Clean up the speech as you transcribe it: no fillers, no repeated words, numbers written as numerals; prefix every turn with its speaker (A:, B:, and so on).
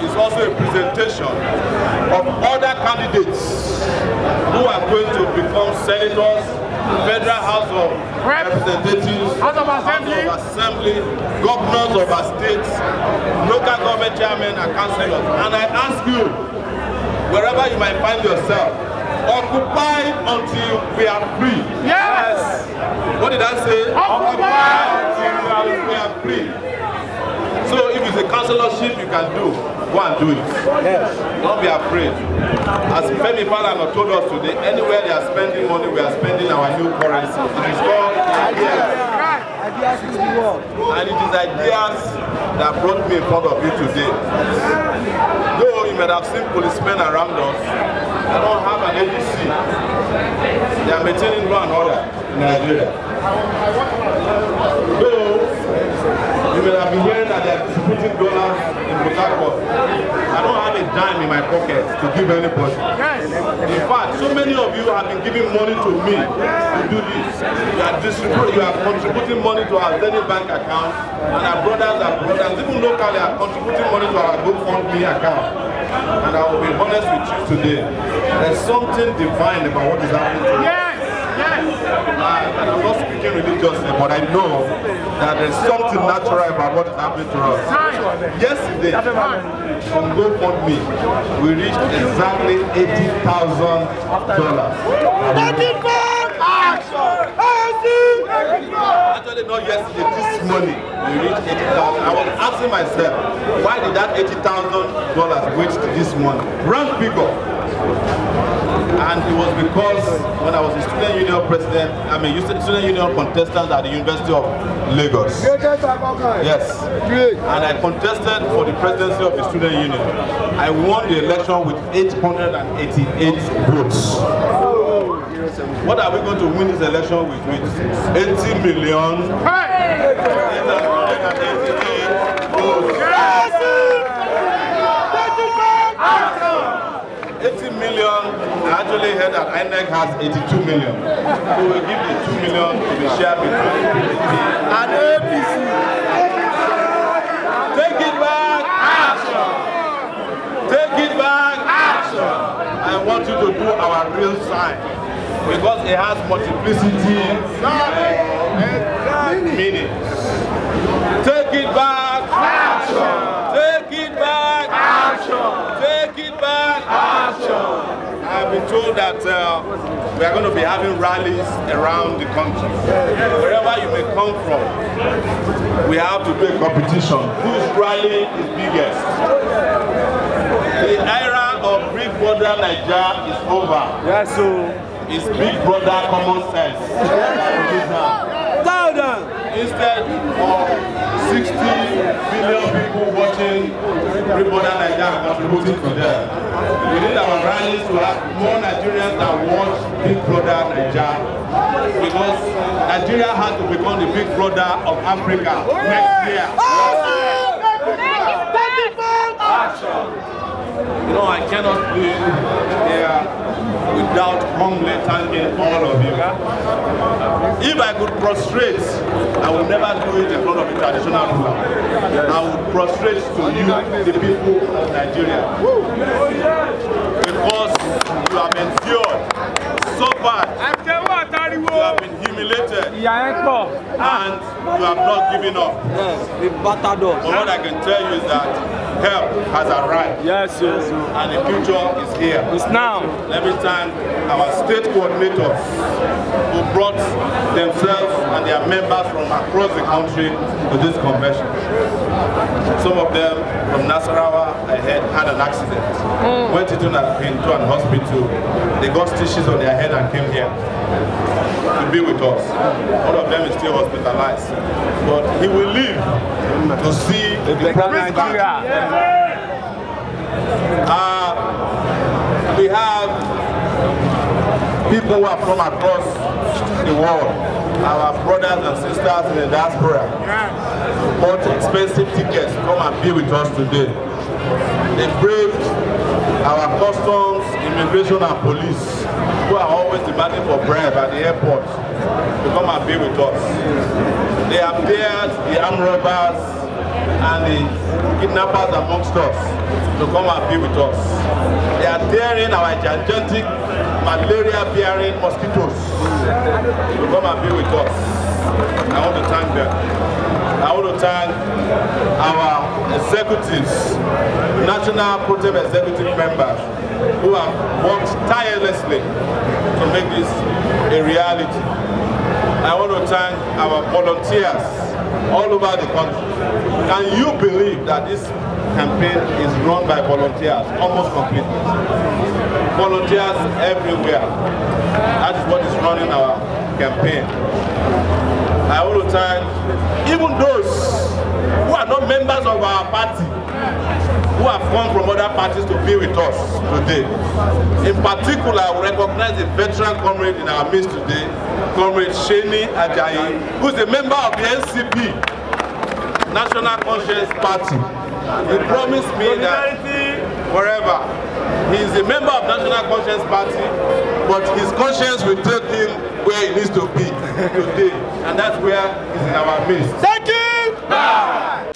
A: is also a presentation of other candidates who are going to become senators, Federal House of Representatives, House of Assembly, governors of our states, local government chairmen and councillors. And I ask you, wherever you might find yourself, occupy until we are free. Yes! What did I say? Occupy until we are free. So if it's a councillorship you can do, go and do it. Yes. Don't be afraid. As Femi Falana told us today, anywhere they are spending money, we are spending our new currency. It is called ideas. And it is ideas that brought me in front of you today. Though you might have seen policemen around us, they don't have an ABC. They are maintaining law and order in Nigeria. Though you may have been hearing that they are distributing dollars in Port. I don't have a dime in my pocket to give anybody. In fact, so many of you have been giving money to me to do this. You are contributing money to our daily bank account, and our brothers, even locally, are contributing money to our GoFundMe account. And I will be honest with you today. There's something divine about what is happening to you. And I'm not speaking religiously, but I know that there's something natural about what is happening to us. Yesterday, on GoFundMe, we reached exactly $80,000. Actually, not yesterday, this morning, we reached $80,000. I was asking myself, why did that $80,000 reach this morning? Round figure. And it was because when I was a student union president, student union contestant at the University of Lagos. Yes. And I contested for the presidency of the student union. I won the election with 888 votes. What are we going to win this election with? 80 million. 80 million, I actually heard that INEC has 82 million. So we give the 2 million to be shared between and APC. Take it back! Action! Take it back! Action! I want you to do our real sign because it has multiplicity meanings. Take it back! Action! Take it back! Action! Take it back! Action! I've been told that we are going to be having rallies around the country. Wherever you may come from, we have to do a competition. Whose rally is biggest? The era of Big Brother Naija is over. Yes, sir. It's Big Brother common sense. Instead of 60 billion people watching Big Brother Naija and contributing to them, we need our rallies to have more Nigerians that watch Big Brother Naija, because Nigeria has to become the Big Brother of Africa next year. You know, I cannot be here without humbly thanking all of you. If I could prostrate, I would never do it in front of a traditional ruler. I would prostrate to you, the people of Nigeria. Because you have endured, suffered, you have been humiliated, and you have not given up. But what I can tell you is that help has arrived. Yes, yes. And the future is here. It's now. Every time our state coordinators who brought themselves and their members from across the country to this convention. Some of them from Nasarawa had an accident. Went into an hospital. They got stitches on their head and came here to be with us. One of them is still hospitalized. But he will live to see the progress back. We have people who have come across the world, our brothers and sisters in the diaspora, bought expensive tickets to come and be with us today. They braved our customs, immigration and police, who are always demanding for bribe at the airport, to come and be with us. They have dared the armed robbers and the kidnappers amongst us to come and be with us. They are daring our gigantic malaria-bearing mosquitoes to come and be with us. I want to thank them. I want to thank our executives, national protest executive members, who have worked tirelessly to make this a reality. I want to thank our volunteers all over the country. Can you believe that this campaign is run by volunteers almost completely? Volunteers everywhere. That is what is running our campaign. I want to thank even those who are not members of our party, who have come from other parties to be with us today. In particular, I recognize a veteran comrade in our midst today, Comrade Sheni Ajayi, who is a member of the NCP, National Conscience Party. He promised me that forever, he is a member of National Conscience Party, but his conscience will take him where he needs to be today, and that's where he's in our midst.
B: Thank you!